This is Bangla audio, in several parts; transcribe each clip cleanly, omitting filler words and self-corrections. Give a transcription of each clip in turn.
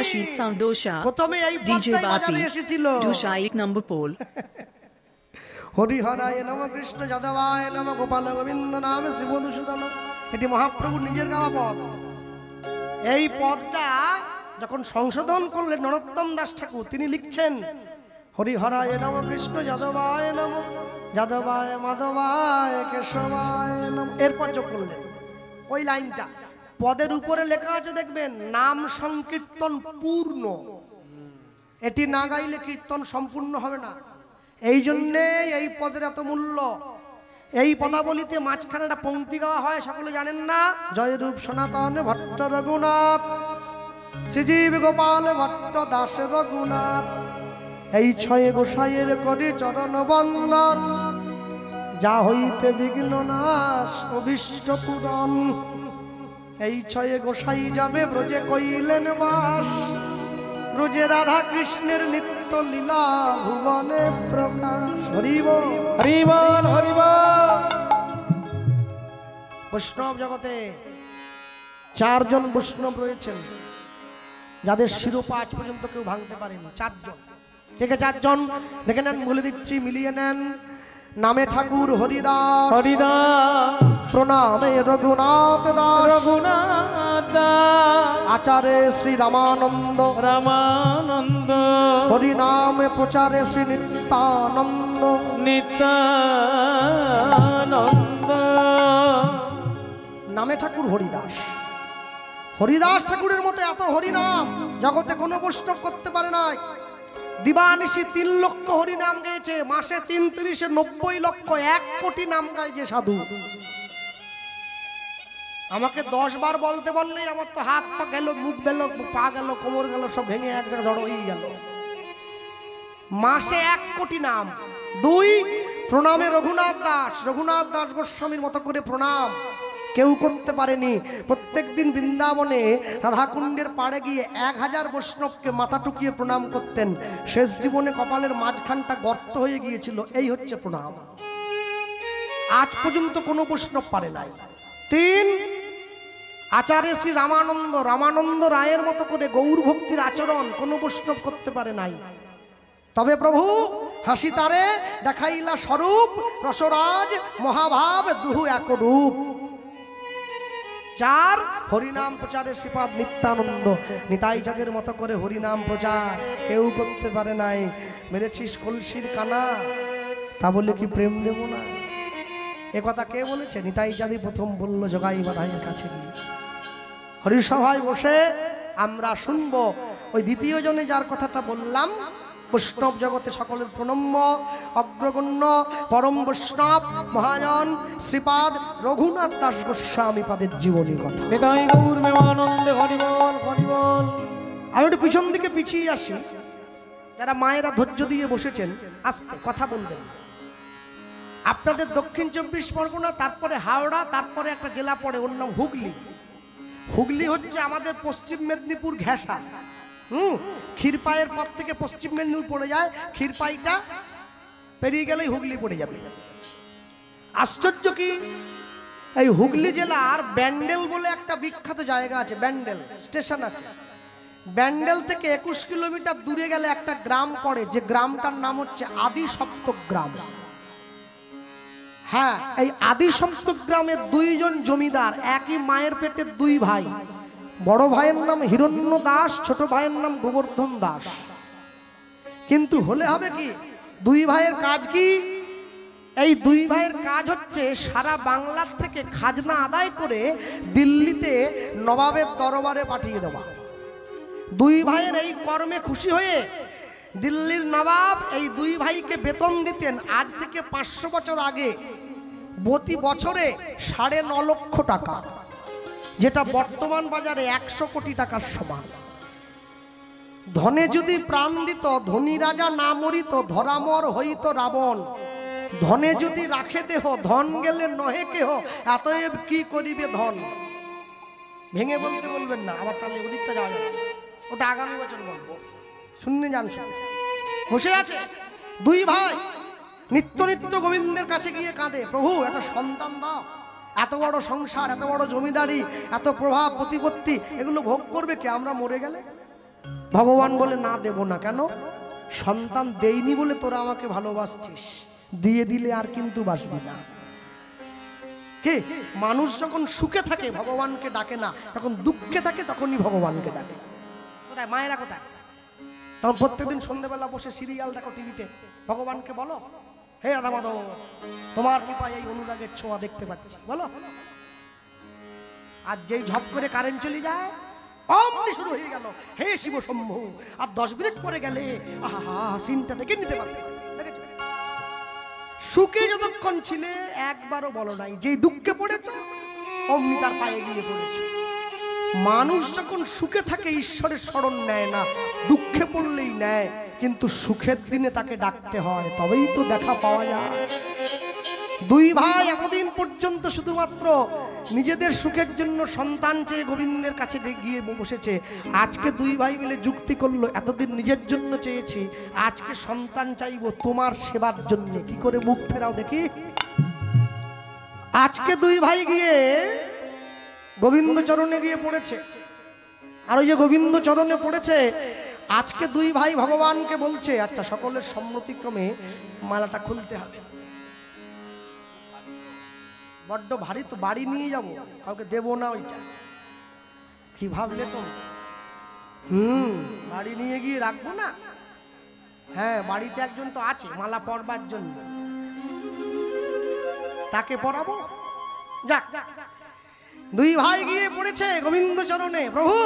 Ashit Soundosha, প্রথমে এই DJ পদটাই Bapi, বাজারে এসেছিল। Dusha 1 number pole. হরিহরায় নম কৃষ্ণ যাদবায় নম গোপাল গোবিন্দ নাম শ্রী মধুসূদন। এটি মহাপ্রভু নিজের গাওয়া পদ। এই পদটা যখন সংশোধন করলেন নরোত্তম দাস ঠাকুর, তিনি লিখছেন হরিহরায় নম কৃষ্ণ যাদবায় নম যাদবায় মাধবায় কেশবায় নম। এরপর যোগ করলেন ওই লাইনটা, পদের উপরে লেখা আছে দেখবেন নাম সংকীর্তন পূর্ণ। এটি না গাইলে কীর্তন সম্পূর্ণ হবে না। এই জন্যে এই পদের এত মূল্য। এই পদাবলিতে মাঝখানে একটা পংক্তি গাওয়া হয়, সকলে জানেন না? জয়রূপ সনাতন ভট্ট রঘুনাথ শ্রীজীব গোপাল ভট্ট দাস রঘুনাথ, এই ছয় গোসাইয়ের করে চরণ বন্দন, যা হইতে বিঘ্ন নাশ অভীষ্ট পূরণ। এই ছয়ে গোসাই যাবে ব্রজে কইলেন বাস, ব্রজে রাধা কৃষ্ণের নিত্য লীলা ভুবনে প্রকাশ। হরিব হরিবল হরিবল। বৈষ্ণব জগতে চারজন বৈষ্ণব রয়েছেন যাদের শিরোপা আজ পর্যন্ত কেউ ভাঙতে পারেনি। চারজন, ঠিক আছে? চারজন দেখে নেন, বলে দিচ্ছি, মিলিয়ে নেন। নামে ঠাকুর হরিদাস, হরিদাস প্রণামে রঘুনাথ দাস, রঘুনাথ দাস, আচারে শ্রী রামানন্দ, রামানন্দ, হরিনামে প্রচারে শ্রী নিত্যানন্দ, নিত্যানন্দ। নামে ঠাকুর হরিদাস। হরিদাস ঠাকুরের মতো এত হরিনাম জগতে কোনো বৈষ্ণব করতে পারে নাই। দিবানিশি 3 লক্ষ হরিনাম গেয়েছে, মাসে 3 × 90 লক্ষ, 1 কোটি নাম গায় যে সাধু। আমাকে 10 বার বলতে বললেই আমার তো হাত পা গেল, মুখ গেল, পা গেল, কোমর গেল, সব ভেঙে এক জায়গায় জড়ো হয়ে গেল। মাসে 1 কোটি নাম। 2, প্রণামে রঘুনাথ দাস। রঘুনাথ দাস গোস্বামীর মতো করে প্রণাম কেউ করতে পারেনি। প্রত্যেক দিন বৃন্দাবনে রাধাকুণ্ডের পাড়ে গিয়ে 1000 বৈষ্ণবকে মাথা টুকিয়ে প্রণাম করতেন। শেষ জীবনে কপালের মাঝখানটা গর্ত হয়ে গিয়েছিল। এই হচ্ছে প্রণাম। আজ পর্যন্ত কোনো বৈষ্ণব পারে নাই। 3, আচার্য শ্রী রামানন্দ। রামানন্দ রায়ের মতো করে গৌর ভক্তির আচরণ কোনো বৈষ্ণব করতে পারে নাই। তবে প্রভু হাসি তারে দেখাইলা স্বরূপ, রসরাজ মহাভাব দুহু এক রূপ। 4, হরিনাম প্রচারের শ্রীপাদ নিত্যানন্দ। নিতাই যাদের মতো করে হরিনাম প্রচার কেউ করতে পারে নাই। মেরেছিস কলসির কানা, তা বলে কি প্রেম দেব না? এ কথা কে বলেছে? নিতাই যাদি প্রথম বলল জগাই বাধাইয়ের কাছে গিয়ে। হরিসভায় বসে আমরা শুনবো ওই দ্বিতীয় জনে যার কথাটা বললাম। বৈষ্ণব জগতে সকলের প্রণম্য অগ্রগণ্য পরম বৈষ্ণব মহাজন শ্রীপাদ রঘুনাথ দাস গোস্বামী পাদের জীবনী কথা। নিতাই গৌর প্রেমানন্দে হরিবল হরিবল। আমি একটু পিছন দিকে পিছিয়ে আসি। যারা মায়েরা ধৈর্য দিয়ে বসেছেন, আস্তে কথা বলবেন। আপনাদের দক্ষিণ 24 পরগনা, তারপরে হাওড়া, তারপরে একটা জেলা পড়ে, ওর নাম হুগলি। হুগলি হচ্ছে আমাদের পশ্চিম মেদিনীপুর ঘেঁষা। ক্ষীরপাইয়ের পর থেকে পশ্চিম মেদিনীপুর পড়ে যায়, ক্ষীরপাইটা পেরিয়ে গেলেই হুগলি পড়ে যাবে। আশ্চর্য কি, এই হুগলি জেলার ব্যান্ডেল বলে একটা বিখ্যাত জায়গা আছে, ব্যান্ডেল স্টেশন আছে। ব্যান্ডেল থেকে 21 কিলোমিটার দূরে গেলে একটা গ্রাম পড়ে, যে গ্রামটার নাম হচ্ছে আদি সপ্তক গ্রাম। হ্যাঁ, এই আদি সপ্তক গ্রামের 2 জন জমিদার, একই মায়ের পেটের 2 ভাই। বড় ভাইয়ের নাম হিরণ্য দাস, ছোট ভাইয়ের নাম গোবর্ধন দাস। কিন্তু হলে হবে কি, 2 ভাইয়ের কাজ কি? এই 2 ভাইয়ের কাজ হচ্ছে সারা বাংলার থেকে খাজনা আদায় করে দিল্লিতে নবাবের দরবারে পাঠিয়ে দেওয়া। 2 ভাইয়ের এই কর্মে খুশি হয়ে দিল্লির নবাব এই 2 ভাইকে বেতন দিতেন আজ থেকে 500 বছর আগে প্রতি বছরে 9.5 লক্ষ টাকা, যেটা বর্তমান বাজারে 100 কোটি টাকার সমান। ধনে যদি প্রাণ দিত ধনী রাজা না মরিত, ধরামর হইত রাবণ। ধনে যদি রাখে দেহ ধন গেলে নহে কেহ, এতএব কি করিবে ধন। ভেঙে বলতে বলবেন না, আবার তাহলে ওদিকটা যাওয়া যাবে, ওটা আগামী বছর বলবো। শুনতে যান, বসে আছে 2 ভাই, নিত্য নিত্য গোবিন্দের কাছে গিয়ে কাঁদে, প্রভু একটা সন্তান দাও। এত বড় সংসার, এত বড় জমিদারি, এত প্রভাব প্রতিপত্তি, এগুলো ভোগ করবে কে আমরা মরে গেলে? ভগবান বলে না দেব না। কেন? সন্তান দেইনি বলে তোরা আমাকে ভালোবাসছিস, দিয়ে দিলে আর কিন্তু বাসবি না। কে মানুষ যখন সুখে থাকে ভগবানকে ডাকে না, যখন দুঃখে থাকে তখনই ভগবানকে ডাকে। কোথায় মায়েরা কোথায়? তখন প্রত্যেকদিন সন্ধ্যেবেলা বসে সিরিয়াল দেখো টিভিতে, ভগবানকে বলো হে রাধা মাধব তোমার কৃপায় এই অনুরাগের ছোঁয়া দেখতে পাচ্ছি, বলো। আর যেই ঝপ করে কারেন্ট চলে যায় অমনি শুরু হয়ে গেল হে শিব শম্ভু, আর 10 মিনিট পরে গেলে আহা সিনটা দেখে নিতে পারবে। সুখে যতক্ষণ ছিলে একবারও বলো নাই, যেই দুঃখে পড়েছ অমনি তার পায়ে গিয়ে পড়েছ। মানুষ যখন সুখে থাকে ঈশ্বরের স্মরণ নেয় না, দুঃখে পড়লেই নেয়, কিন্তু সুখের দিনে তাকে ডাকতে হয়, তবেই তো দেখা পাওয়া যায়। দুই ভাই এতদিন পর্যন্ত শুধুমাত্র নিজেদের সুখের জন্য সন্তান চেয়ে গোবিন্দের কাছে গিয়ে বসেছে। আজকে দুই ভাই মিলে যুক্তি করলো, এতদিন নিজের জন্য চেয়েছি, আজকে সন্তান চাইবো তোমার সেবার জন্য। কি করে মুখ ফেরাও দেখি। আজকে দুই ভাই গিয়ে গোবিন্দ চরণে গিয়ে পড়েছে, আর ওই যে গোবিন্দ চরণে পড়েছে, আজকে দুই ভাই ভগবানকে বলছে আচ্ছা সকলের সম্মতিক্রমে মালাটা খুলতে হবে। বড্ড ভারী তো, বাড়ি নিয়ে যাব, কাউকে দেব না ওইটা। কি ভাবলে তো? বাড়ি নিয়ে গিয়ে রাখবো না? হ্যাঁ, বাড়িতে একজন তো আছে মালা পরবার জন্য, তাকে পরাবো। যাক, দুই ভাই গিয়ে পড়েছে গোবিন্দ চরণে, প্রভু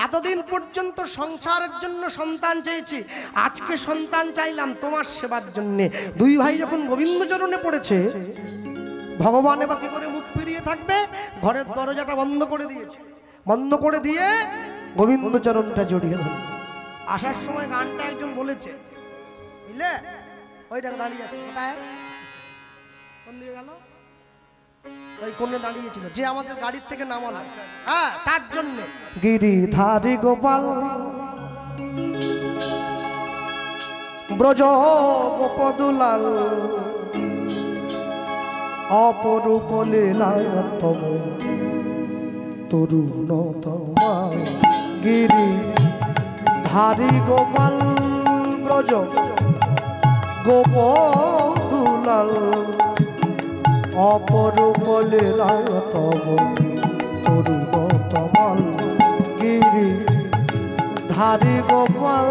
এতদিন পর্যন্ত সংসারের জন্য সন্তান চেয়েছি, আজকে সন্তান চাইলাম তোমার সেবার জন্য। দুই ভাই যখন গোবিন্দ চরণে পড়েছে, ভগবান এবার কি করে মুখ ফিরিয়ে থাকবে? ঘরের দরজাটা বন্ধ করে দিয়েছে, বন্ধ করে দিয়ে গোবিন্দ চরণটা জড়িয়ে ধরে। আসার সময় গানটা একজন বলেছে, বুঝলে, ওইটা দাঁড়িয়ে আছে। কোথায়? কোন দিকে গেল? ওই কোণে দাঁড়িয়েছিল, যে আমাদের গাড়ির থেকে নামালো, হ্যাঁ তার জন্য। গিরিধারী গোপাল ব্রজ গোপদুলাল অপরূপ লীলা তব তরুণতমা। গিরিধারী গোপাল ব্রজ গোপদুলাল অপরূপ লীলা তব তরুণতমাল। গিরিধারী গোপাল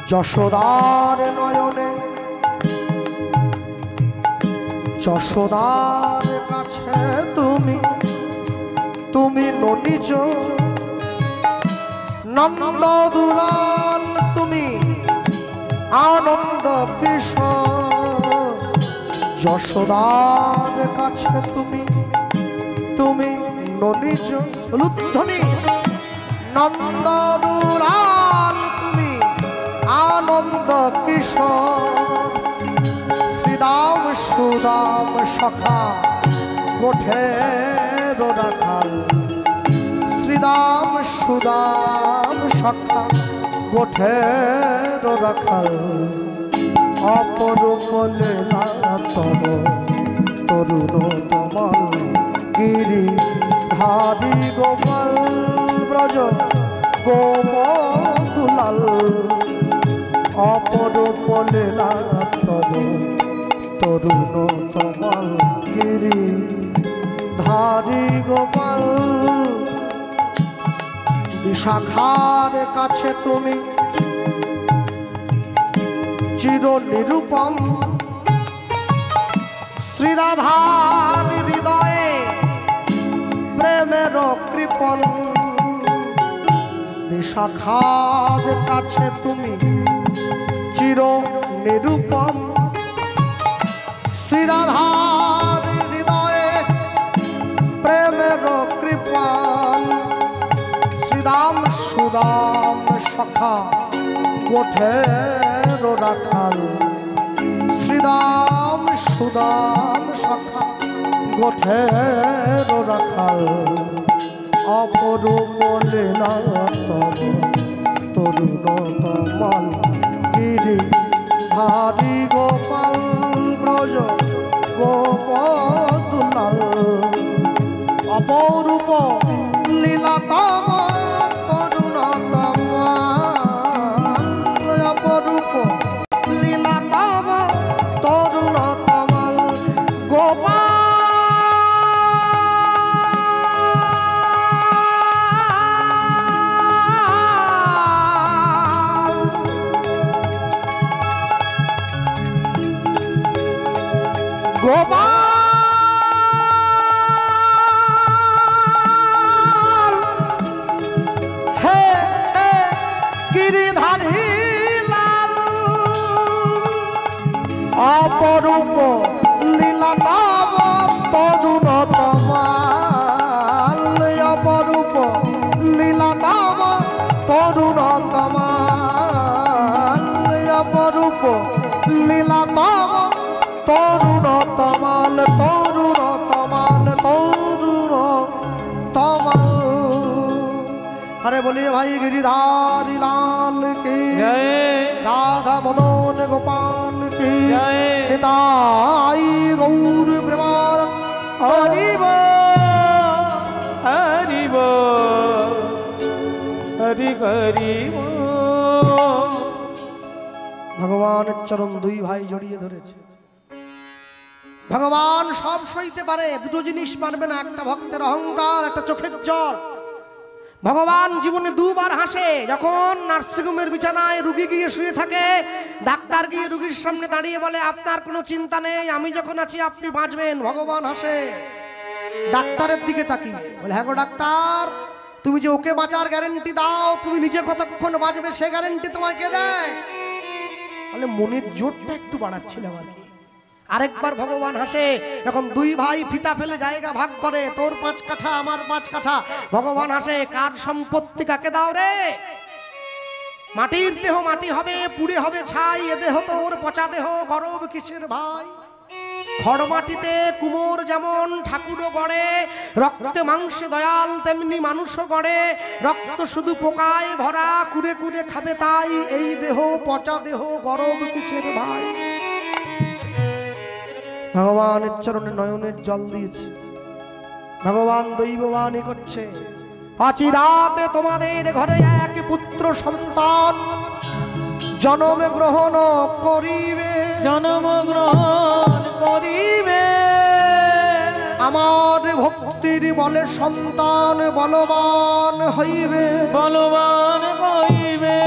যশোদার নয়নে, যশোদার কাছে তুমি, তুমি ননিজ নন্দ দুলাল, তুমি আনন্দ কিশোর। যশোদার কাছে তুমি, তুমি ননিজ লুধ্বনি নন্দ দুলাল, তুমি আনন্দ কিশোর। শ্রীদাম সুদাম সখা গোঠের রাখাল, শ্রীদাম সুদাম সখা গোঠের রাখাল। অপরূপ লীলা তব তরুণতমাল। গিরিধারী গোপাল ব্রজ গোপদুলাল অপরূপ লীলা তব তরুণতমাল। গিরিধারী গোপাল বিশাখার কাছে তুমি চির নিরূপম। শ্রীরাধার হৃদয়ে প্রেমের কৃপণ। বিশাখার কাছে তুমি চির নিরূপম। শ্রীরাধার হৃদয়ে প্রেমের কৃপণ। শ্রীদাম সুদাম সখা গোঠের রাখাল। শ্রীদাম সুদাম সখা গোঠের রাখাল। অপরূপ লীলা তব তরুণতমাল। গিরিধারী গোপাল ব্রজ গোপদুলাল অপরূপ লীলা তব গোপাল হে হে গিরিধারী লাল অপরূপ লীলা তব তরুণ তমাল অপরূপ লীলা তব তরুণ তমাল অপরূপ লীলা তব তরুণ তমাল তরুণ তমাল তরুণ তমাল। अरे बोलिए भाई गिरिधारी लाल की जय राधा मदन गोपाल की जय हिताई गौर प्रेमानंद हरि बोल हरि बोल हरि हरि बोल। भगवान चरण दुई भाई जड़िए धरेছে भगवान सब সইতে পারে দুটো জিনিস মানবে না একটা ভক্তের অহংকার একটা চোখের জল। ভগবান জীবনে দুবার হাসে যখন নার্সিংহোমের বিছানায় রোগী গিয়ে শুয়ে থাকে ডাক্তার গিয়ে রোগীর সামনে দাঁড়িয়ে বলে আপনার কোনো চিন্তা নেই আমি যখন আছি আপনি বাঁচবেন। ভগবান হাসে ডাক্তারের দিকে তাকিয়ে বলে হ্যাঁ গো ডাক্তার তুমি যে ওকে বাঁচার গ্যারান্টি দাও তুমি নিজে কতক্ষণ বাঁচবে সে গ্যারান্টি তোমায় কে দেয়? বলে মনের জোরটা একটু বাড়াচ্ছিলাম আর কি। আরেকবার ভগবান হাসে যখন দুই ভাই ফিতা ফেলে জায়গা ভাগ করে তোর 5 কাঠা আমার 5 কাঠা। ভগবান হাসে কার সম্পত্তি কাকে দাও রে? মাটির দেহ মাটি হবে পুড়ে হবে ছাই এ দেহ তোর পচা দেহ গরব কিসের ভাই? খড় মাটিতে কুমোর যেমন ঠাকুরও গড়ে রক্তে মাংসে দয়াল তেমনি মানুষও গড়ে রক্ত শুধু পোকায় ভরা কুড়ে কুড়ে খাবে তাই এই দেহ পচা দেহ গরব কিসের ভাই? ভগবানের চরণে নয়নের জল দিয়েছে ভগবান দৈববাণী করছে আচিরাতে তোমাদের ঘরে এক পুত্র সন্তান জন্ম গ্রহণ করিবে জন্ম গ্রহণ করিবে আমার ভক্তির বলে সন্তান বলবান হইবে বলবান হইবে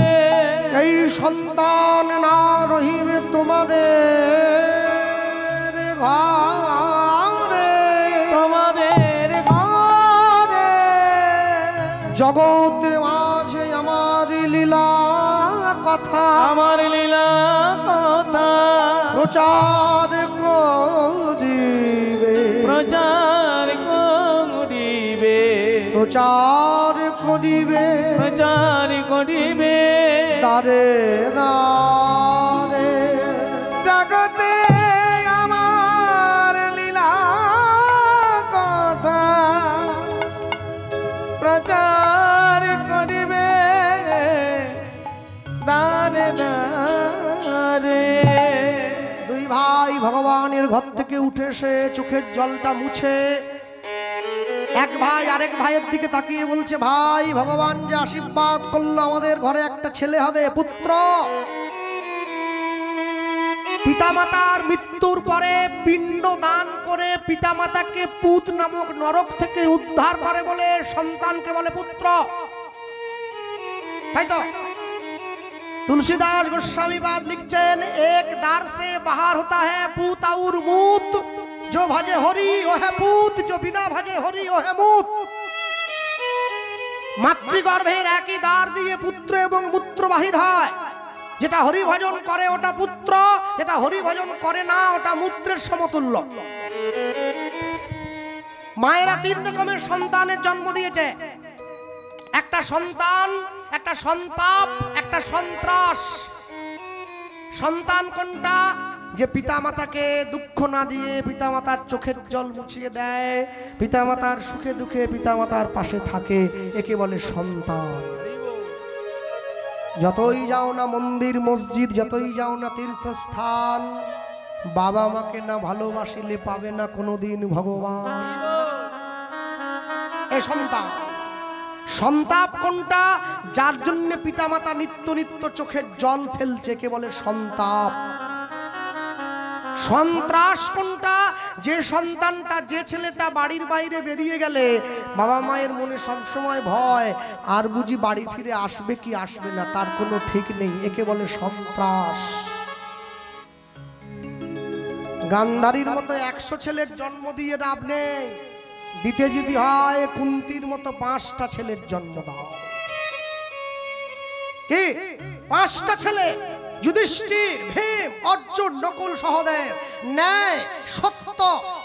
এই সন্তান না রহিবে তোমাদের ঘরে তোমাদের ঘরে জগতে মাঝে আমার লীলা কথা আমার লীলা কথা প্রচার করিবে প্রচার করিবে প্রচার করিবে প্রচার করিবে দারে দারে জগতে আমার লীলা কথা প্রচার করিবে দারে দারে। দুই ভাই ভগবানের ঘর থেকে উঠে এসে চোখের জলটা মুছে এক ভাই আরেক ভাইয়ের দিকে তাকিয়ে বলছে ভাই ভগবান যে আশীর্বাদ করলো আমাদের ঘরে একটা ছেলে হবে পুত্র। পিতামাতার মৃত্যুর পরে পিণ্ড দান করে পিতামাতাকে পুত নামক নরক থেকে উদ্ধার করে বলে সন্তানকে বলে পুত্র। তাই তো तुलसीदास गोस्वामी बाद लिखचेन एक दार से बाहर होता है पूत और मूत जो भजे हरि वो है पूत जो बिना भजे हरि वो है मूत। মাতৃগর্ভের একই দ্বার দিয়ে পুত্র এবং মূত্র বাহির হয় যেটা হরি ভজন করে ওটা পুত্র যেটা হরি ভজন করে না ওটা মূত্রের সমতুল্য। মায়েরা 3 রকমের সন্তানের জন্ম দিয়েছে একটা সন্তান একটা সন্তাপ একটা সন্ত্রাস। সন্তান কোনটা যে পিতামাতাকে দুঃখ না দিয়ে পিতামাতার চোখের জল মুছিয়ে দেয় পিতামাতার সুখে দুঃখে পিতামাতার পাশে থাকে একে বলে সন্তান। যতই যাও না মন্দির মসজিদ যতই যাও না তীর্থস্থান বাবা মাকে না ভালোবাসিলে পাবে না কোনোদিন ভগবান। এ সন্তান সন্তাপ কোনটা যার জন্য পিতামাতা নিত্য নিত্য চোখের জল ফেলছে কে বলে সন্তাপ। সন্ত্রাস কোনটা যে সন্তানটা যে ছেলেটা বাড়ির বাইরে বেরিয়ে গেলে বাবা মায়ের মনে সবসময় ভয় আর বুঝি বাড়ি ফিরে আসবে কি আসবে না তার কোনো ঠিক নেই একে বলে সন্ত্রাস। গান্ধারীর মতো 100 ছেলের জন্ম দিয়ে লাভ নেই, দিতে যদি হয় কুন্তির মতো 5টা ছেলের জন্ম দাও। কি 5টা ছেলে? যুধিষ্ঠির, ভীম, অর্জুন, নকুল, সহদেব। ন্যায়, সত্য,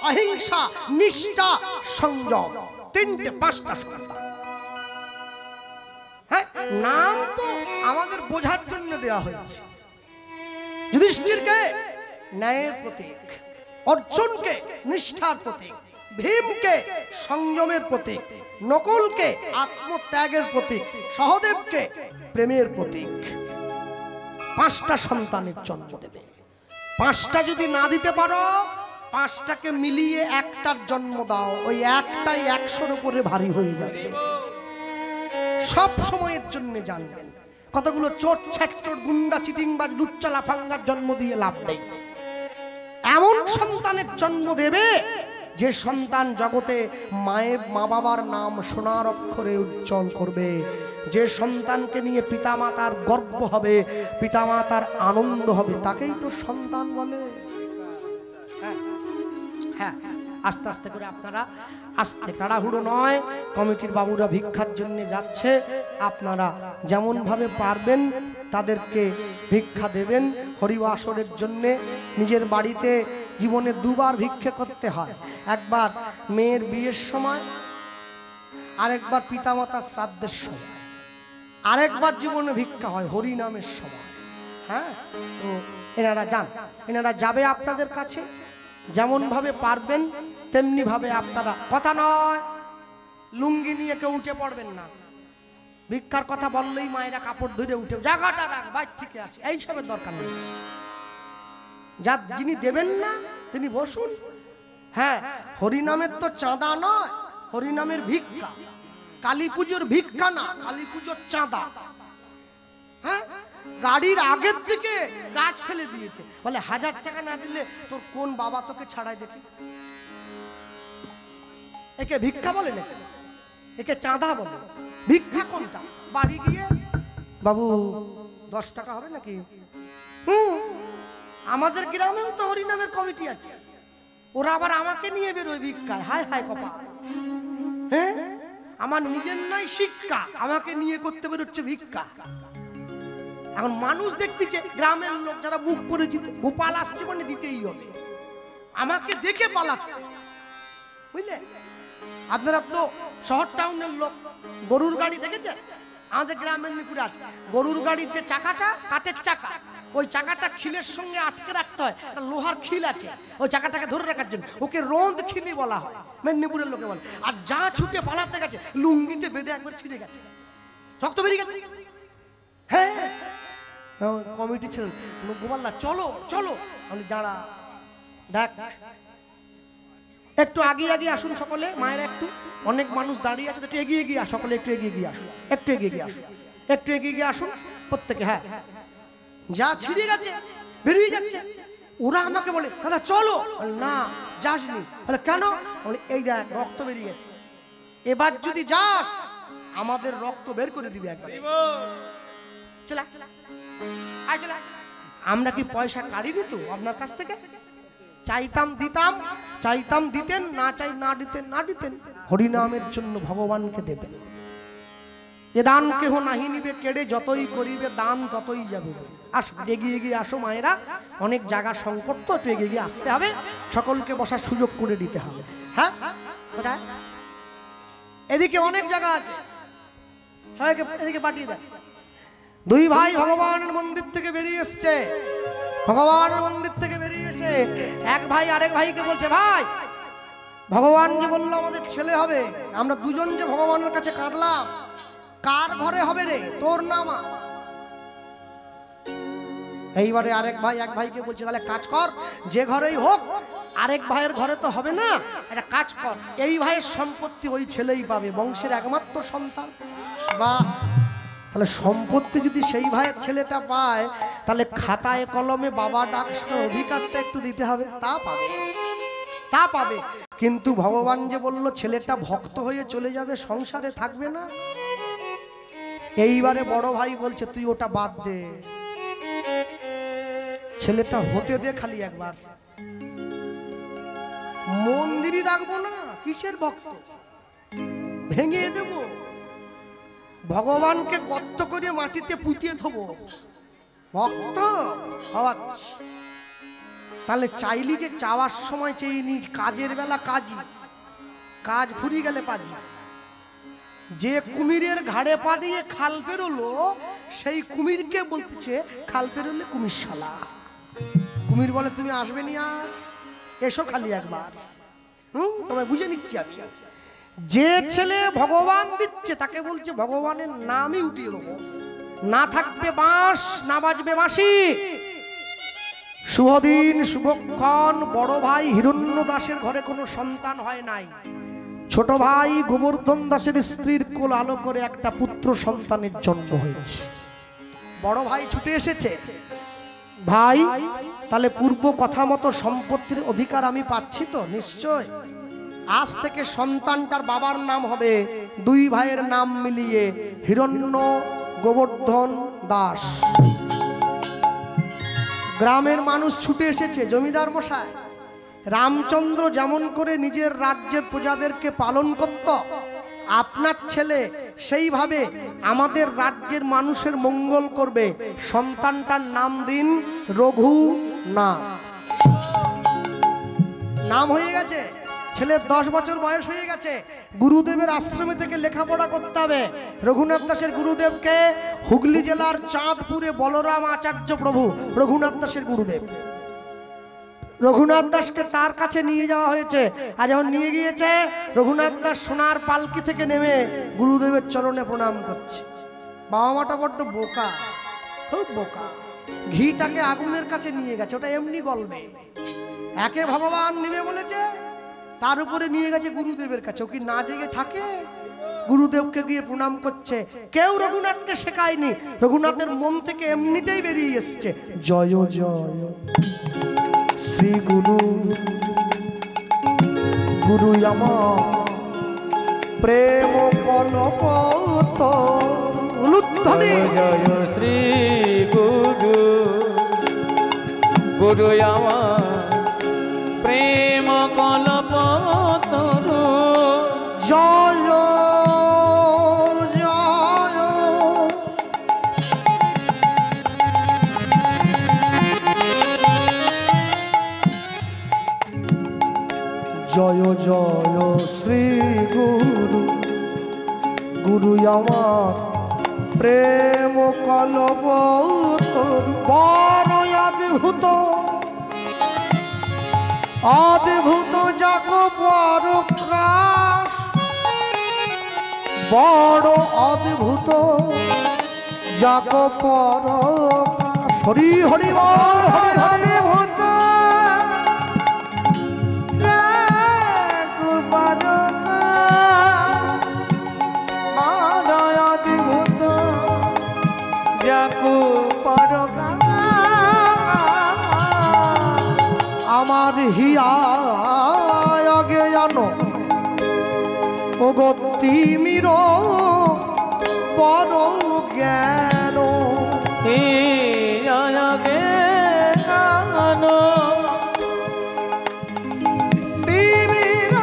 অহিংসা, নিষ্ঠা, সংযম, 5টা সন্তান। হ্যাঁ, নাম তো আমাদের বোঝার জন্য দেওয়া হয়েছে। যুধিষ্ঠিরকে ন্যায়ের প্রতীক, অর্জুনকে নিষ্ঠার প্রতীক, ভীমকে সংযমের প্রতীক, নকুলকে আত্মত্যাগের প্রতীক, সহদেবকে প্রেমের প্রতীক। 5টা সন্তানের জন্ম দেবে। 5টা যদি না দিতে পারো, 5টাকে মিলিয়ে একটার জন্ম দাও, ওই একটাই 100-র উপরে ভারী হয়ে যাবে। সব সময়ের জন্য জানবেন, কতগুলো চোট ছ্যাচর, গুন্ডা, চিটিংবাজ, লুচ্চা লাফাঙ্গার জন্ম দিয়ে লাভ নেই। এমন সন্তানের জন্ম দেবে যে সন্তান জগতে মায়ের মা বাবার নাম সোনার অক্ষরে উজ্জ্বল করবে, যে সন্তানকে নিয়ে পিতামাতার গর্ব হবে, পিতামাতার আনন্দ হবে, তাকেই তো সন্তান বলে। হ্যাঁ, আস্তে আস্তে করে আপনারা, আস্তে, তাড়াহুড়ো নয়। কমিটির বাবুরা ভিক্ষার জন্য যাচ্ছে, আপনারা যেমন ভাবে পারবেন তাদেরকে ভিক্ষা দেবেন। হরিবাসরের জন্য নিজের বাড়িতে জীবনে 2বার ভিক্ষা করতে হয়, একবার মেয়ের বিয়ের সময়, আরেকবার পিতামাতার শ্রাদ্ধের সময়, আরেকবার জীবনে ভিক্ষা হয় হরি নামের সময়। হ্যাঁ, তো এনারা যান, এনারা যাবে আপনাদের কাছে। যেমন ভাবে পারবেন তেমনি ভাবে আপনারা, কথা নয় লুঙ্গি নিয়ে কেউ উঠে পড়বেন না। ভিক্ষার কথা বললেই মায়েরা কাপড় ধরে উঠে, জায়গাটা রাখ, বাইর থেকে আসে, এইসবের দরকার নেই। যা যিনি দেবেন না তিনি বসুন। হ্যাঁ, হরিনামের তো চাঁদা নয়, হরিনামের ভিক্ষা। কালী পুজোর ভিক্ষা না, কালী পুজোর চাঁদা। হ্যাঁ, গাড়ির আগের দিকে গাছ ফেলে দিয়েছে, বলে 1000 টাকা না দিলে তোর কোন বাবা তোকে ছাড়াই দেখি। একে ভিক্ষা বলে না, একে চাঁদা বলে। ভিক্ষা কোনটা? বাড়ি গিয়ে বাবু 10 টাকা হবে নাকি? আমাদের গ্রামেও তো হরিনামের কমিটি আছে, ওরা আবার আমাকে নিয়ে বেরোয় ভিক্ষায়। হায় হায় কপাল। হ্যাঁ, আমার নিজের নাই শিক্ষা, আমাকে নিয়ে করতে বেরোচ্ছে ভিক্ষা। এখন মানুষ দেখতেছে, গ্রামের লোক যারা মুখ পরিচিত, গোপাল আসছে মানে দিতেই হবে, আমাকে দেখে পালাচ্ছে, বুঝলে? আপনারা তো শহর টাউনের লোক, গরুর গাড়ি দেখেছেন? আমাদের গ্রাম মেদিনীপুরে আছে গরুর গাড়ির যে চাকাটা, কাঠের চাকা, ওই চাকাটা খিলের সঙ্গে আটকে রাখতে হয়, একটা লোহার খিল আছে ওই চাকাটাকে ধরে রাখার জন্য, ওকে রোঁদ খিলি বলা হয়, মেদিনীপুরের লোকে বলে। আর যা ছুটে পালাতে গেছে, লুঙ্গিতে বেঁধে একবার ছিঁড়ে গেছে, রক্ত বেরিয়ে গেছে। হ্যাঁ, কমিটি ছিল, গোপাল্লা চলো চলো, আমি যারা দেখ একটু আগে আগে আসুন সকলে, মায়েরা একটু, অনেক মানুষ দাঁড়িয়ে আছে, একটু এগিয়ে গিয়ে সকলে, একটু এগিয়ে গিয়ে আসুন, একটু এগিয়ে গিয়ে আসুন, একটু এগিয়ে গিয়ে আসুন প্রত্যেকে। হ্যাঁ, যা ছিঁড়ে গেছে বেরিয়ে যাচ্ছে। ওরা আমাকে বলে দাদা চলো, না যাসনি। বলে কেন? বলে এই দেখ রক্ত বেরিয়ে গেছে, এবার যদি যাস আমাদের রক্ত বের করে দিবি একবার। চলা আয় চলা। আমরা কি পয়সা কাড়িনি তো আপনার কাছ থেকে? চাইতাম দিতাম, চাইতাম দিতেন, না চাই না দিতেন না দিতেন। হরিনামের জন্য ভগবানকে দেবেন। এ দান কেহ নাহি নিবে কেড়ে, যতই করিবে দান ততই যাবে। আসো, এগিয়ে এগিয়ে আসো মায়েরা, অনেক জায়গা সংকট তো, একটু এগিয়ে গিয়ে আসতে হবে, সকলকে বসার সুযোগ করে দিতে হবে। হ্যাঁ, কোথায়? এদিকে অনেক জায়গা আছে, সবাইকে এদিকে পাঠিয়ে দেন। 2 ভাই ভগবানের মন্দির থেকে বেরিয়ে এসছে, ভগবানের মন্দির থেকে বেরিয়ে এসে এক ভাই আরেক ভাইকে বলছে, ভাই ভগবান যে বললো আমাদের ছেলে হবে, আমরা দুজন যে ভগবানের কাছে কাঁদলাম, কার ঘরে হবে রে, তোর না আমার? এইবারে আরেক ভাই এক ভাইকে বলছে, তাহলে কাজ কর, যে ঘরেই হোক, আরেক ভাইয়ের ঘরে তো হবে না, একটা কাজ কর, এই ভাইয়ের সম্পত্তি ওই ছেলেই পাবে, বংশের একমাত্র সন্তান। বা তাহলে সম্পত্তি যদি সেই ভাইয়ের ছেলেটা পায়, তাহলে খাতায় কলমে বাবা ডাক অধিকারটা একটু দিতে হবে, তা পাবে, তা পাবে। কিন্তু ভগবান যে বলল ছেলেটা ভক্ত হয়ে চলে যাবে, সংসারে থাকবে না। এইবারে বড় ভাই বলছে, তুই ওটা বাদ দে, ছেলেটা হতে দে খালি একবার। মন্দিরই রাখবো না, কিসের ভক্ত? ভেঙে দেব, ভগবানকে গর্ত করে মাটিতে পুঁতিয়ে দেবো, ভক্ত হওয়াচ্ছি। তাহলে চাইলি যে চাওয়ার সময় চেয়ে নি, কাজের বেলা কাজই, কাজ ফুরিয়ে গেলে পাজি। যে কুমিরের ঘাড়ে পা দিয়ে খাল পেরোলো, সেই কুমিরকে বলতেছে খাল পেরোলে কুমির শালা। কুমির বলে তুমি আসবে নি, আর এসো খালি একবার, তোমায় বুঝে নিচ্ছি আমি। যে ছেলে ভগবান দিচ্ছে তাকে বলছে ভগবানের নামই উঠিয়ে দেবো। না থাকবে বাঁশ, না বাজবে বাঁশি। শুভদিন শুভক্ষণ। বড় ভাই হিরণ্য দাসের ঘরে কোনো সন্তান হয় নাই। ছোট ভাই গোবর্ধন দাসের স্ত্রীর কোল আলো করে একটা পুত্র সন্তানের জন্ম হয়েছে। বড় ভাই ছুটে এসেছে, ভাই তাহলে পূর্ব কথা মতো সম্পত্তির অধিকার আমি পাচ্ছি তো? নিশ্চয়। আজ থেকে সন্তানটার বাবার নাম হবে দুই ভাইয়ের নাম মিলিয়ে হিরণ্য গোবর্ধন দাস। গ্রামের মানুষ ছুটে এসেছে, জমিদার মশাই রামচন্দ্র যেমন করে নিজের রাজ্যের প্রজাদেরকে পালন করত, আপনার ছেলে সেইভাবে আমাদের রাজ্যের মানুষের মঙ্গল করবে। সন্তানটার নাম দিন রঘুনাথ। নাম হয়ে গেছে, ছেলের 10 বছর বয়স হয়ে গেছে। গুরুদেবের আশ্রমে থেকে লেখাপড়া করতে হবে। রঘুনাথ দাসের গুরুদেবকে হুগলি জেলার চাঁদপুরে বলরাম আচার্য প্রভু রঘুনাথ দাসের গুরুদেব। রঘুনাথ দাসকে তার কাছে নিয়ে যাওয়া হয়েছে। আর যখন নিয়ে গিয়েছে, রঘুনাথ দাস সোনার পালকি থেকে নেমে গুরুদেবের চরণে প্রণাম করছে। বাবা মাটা বড্ড বোকা, খুব বোকা। ঘিটাকে আগুনের কাছে নিয়ে গেছে, ওটা এমনি বলবে। একে ভগবান নেমে বলেছে, তার উপরে নিয়ে গেছে গুরুদেবের কাছে। ও কি না জেগে থাকে? গুরুদেবকে গিয়ে প্রণাম করছে। কেউ রঘুনাথকে শেখায়নি, রঘুনাথের মন থেকে এমনিতেই বেরিয়ে এসছে, জয় জয় শ্রী গুরু, গুরু আমার প্রেম কলপত। জয় শ্রী গুরু, গুরু আমার প্রেম কলপতরু। জয় জয় জয় জয় শ্রী গুরু, গুরু আমার প্রেম কলপতরু। বড় অদ্ভুত, অদ্ভুত যাক পরকাশ, বড় অদ্ভুত যাক পরকাশ। হরি হরি বল, হরি হরি বল। আমার হিয়া আগে জানো ও গতি মির বড় জ্ঞান। আগে জানো তিমির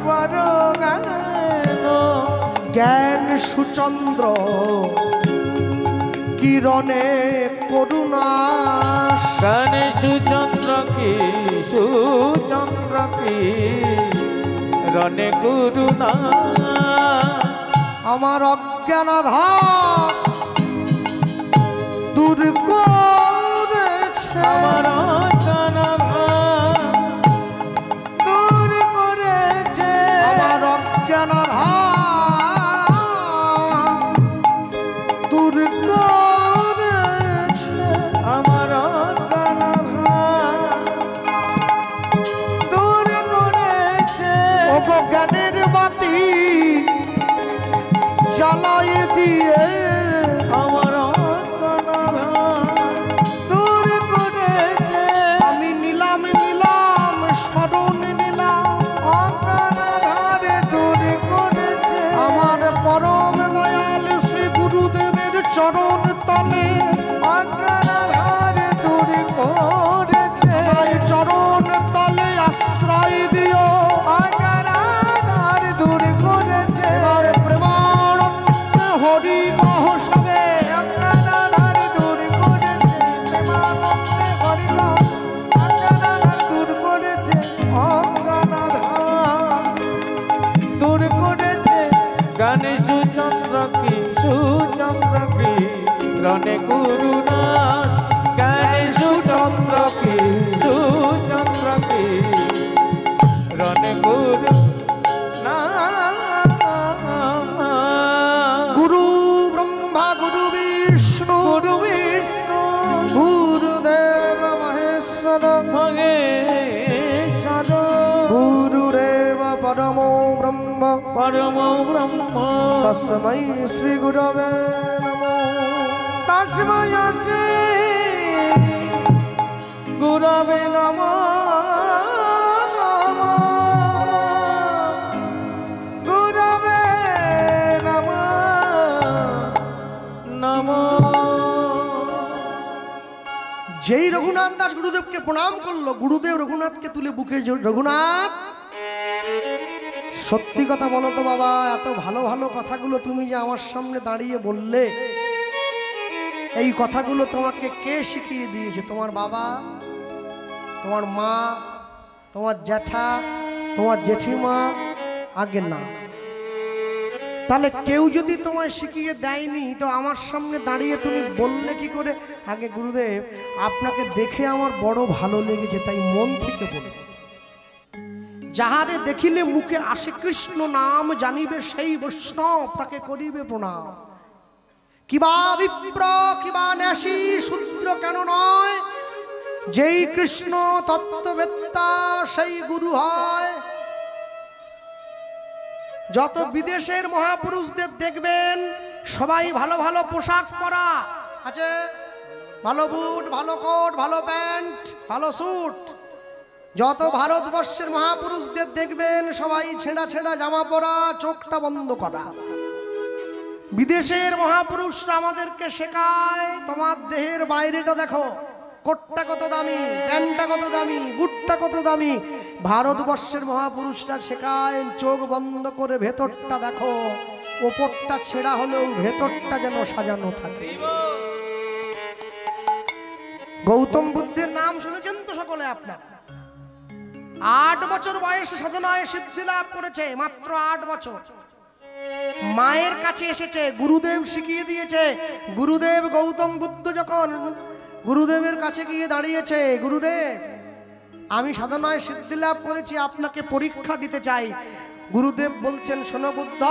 বড় জ্ঞান। জ্ঞান সুচন্দ্র কিরণে করুণা। জ্ঞান সুচন্দ্র কি, সুচন্দ্র কি রণে করুণা। আমার অজ্ঞান আধার দূর করেছে, আমার অজ্ঞান দূর করেছে। আমার অজ্ঞান আধার দূর করেছে। আমার অজ্ঞান দূর করেছে। ওগো জ্ঞানের বাতি জ্বালাই দিয়ে আমার অজ্ঞান দূর করেছে। আমি নিলাম নিলাম স্মরণ নিলাম, অজ্ঞান দূর করেছে। আমার পরম দয়াল শ্রী গুরুদেবের চরণ তলে অজ্ঞান দূর করেছে। তাই চরণ তলে আশ্রয় দিও রণে গুরুনাথ জ্ঞানেশু চন্দ্রকে সুচন্দ্রকে রণে গুরু গুরু ব্রহ্মা গুরু বিষ্ণু গুরু বিষ্ণু গুরুদেব মহেশ্বর মহেশ্বর গুরুরেব পরমো ব্রহ্ম পরম ব্রহ্ম তস্मै শ্রী গুরবে নমঃ। তস্मै শ্রী গুরবে নমঃ গুরবে নমঃ নমঃ। যেই রঘুনাথ দাস গুরুদেবকে প্রণাম করলো, গুরুদেব রঘুনাথকে তুলে বুকে রঘুনাথ সত্যি কথা বলো তো বাবা, এত ভালো ভালো কথাগুলো তুমি যে আমার সামনে দাঁড়িয়ে বললে, এই কথাগুলো তোমাকে কে শিখিয়ে দিয়েছে? তোমার বাবা, তোমার মা, তোমার জ্যাঠা, তোমার জেঠিমা? আগে না। তাহলে কেউ যদি তোমায় শিখিয়ে দেয়নি তো আমার সামনে দাঁড়িয়ে তুমি বললে কি করে? আগে গুরুদেব আপনাকে দেখে আমার বড় ভালো লেগেছে, তাই মন থেকে বলেছি। যাহারে দেখিলে মুখে আসে কৃষ্ণ নাম, জানিবে সেই বৈষ্ণব তাকে করিবে প্রণাম। কিবা বিপ্র কিবা ন্যাসী শূদ্র কেন নয়, যেই কৃষ্ণ তত্ত্ববেত্তা সেই গুরু হয়। যত বিদেশের মহাপুরুষদের দেখবেন সবাই ভালো ভালো পোশাক পরা আছে, ভালো বুট, ভালো কোট, ভালো প্যান্ট, ভালো স্যুট। যত ভারতবর্ষের মহাপুরুষদের দেখবেন সবাই ছেঁড়া ছেঁড়া জামা পরা, চোখটা বন্ধ করা। বিদেশের মহাপুরুষরা আমাদেরকে শেখায় তোমার দেহের বাইরেটা দেখো, কোটটা কত দামি, প্যান্টটা কত দামি, বুটটা কত দামি। ভারতবর্ষের মহাপুরুষরা শেখায় চোখ বন্ধ করে ভেতরটা দেখো, ওপরটা ছেঁড়া হলেও ভেতরটা যেন সাজানো থাকে। গৌতম বুদ্ধের নাম শুনেছেন তো সকলে আপনারা? 8 বছর বয়সে সাধনায় সিদ্ধি লাভ করেছে, মাত্র 8 বছর। মায়ের কাছে এসেছে, গুরুদেব শিখিয়ে দিয়েছে। গুরুদেব গৌতম বুদ্ধ যখন গুরুদেবের কাছে গিয়ে দাঁড়িয়েছে, গুরুদেব আমি সাধনায় সিদ্ধি লাভ করেছি, আপনাকে পরীক্ষা দিতে চাই। গুরুদেব বলছেন, শোনো বুদ্ধ,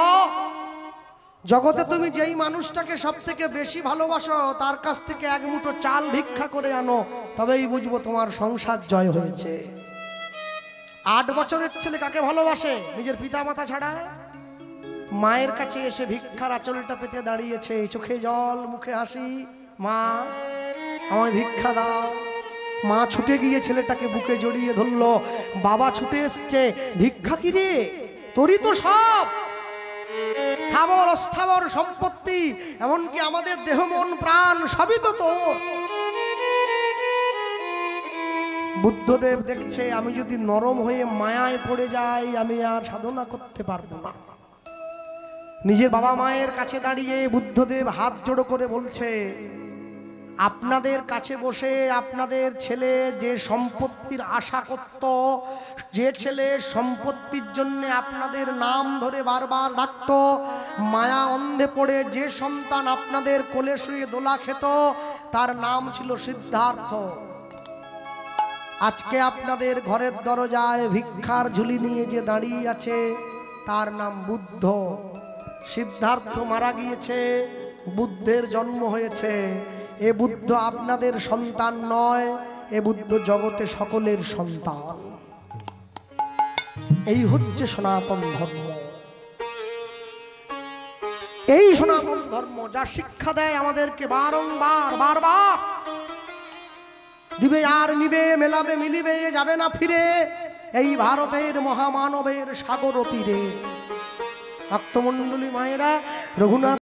জগতে তুমি যেই মানুষটাকে সব থেকে বেশি ভালোবাসো তার কাছ থেকে 1 মুঠো চাল ভিক্ষা করে আনো, তবেই বুঝবো তোমার সংসার জয় হয়েছে। 8 বছরের ছেলে কাকে ভালোবাসে? নিজের পিতা মাতা ছাড়া। মায়ের কাছে এসে ভিক্ষার আঁচলটা পেতে দাঁড়িয়েছে, চোখে জল, মুখে হাসি। মা আমায় ভিক্ষা দাও। মা ছুটে গিয়ে ছেলেটাকে বুকে জড়িয়ে ধরলো। বাবা ছুটে এসছে, ভিক্ষা কি রে? তোরই তো সব, স্থাবর অস্থাবর সম্পত্তি, এমনকি আমাদের দেহ মন প্রাণ সবই তো তোর। বুদ্ধদেব দেখছে আমি যদি নরম হয়ে মায়ায় পড়ে যাই আমি আর সাধনা করতে পারবো না। নিজের বাবা মায়ের কাছে দাঁড়িয়ে বুদ্ধদেব হাত জোড়ো করে বলছে, আপনাদের কাছে বসে আপনাদের ছেলে যে সম্পত্তির আশা করত, যে ছেলে সম্পত্তির জন্য আপনাদের নাম ধরে বারবার ডাকত, মায়া অন্ধে পড়ে যে সন্তান আপনাদের কোলে শুয়ে দোলা খেত, তার নাম ছিল সিদ্ধার্থ। আজকে আপনাদের ঘরের দরজায় ভিক্ষার ঝুলি নিয়ে যে দাঁড়িয়ে আছে তার নাম বুদ্ধ। সিদ্ধার্থ মারা গিয়েছে, বুদ্ধের জন্ম হয়েছে। এ বুদ্ধ আপনাদের সন্তান নয়, এ বুদ্ধ জগতে সকলের সন্তান। এই হচ্ছে সনাতন ধর্ম। এই সনাতন ধর্ম যা শিক্ষা দেয় আমাদেরকে বারংবার বারবার, দিবে আর নিবে, মেলাবে মিলিবে, যাবে না ফিরে, এই ভারতের মহামানবের সাগর তীরে। ভক্তমণ্ডলী মায়েরা, রঘুনাথ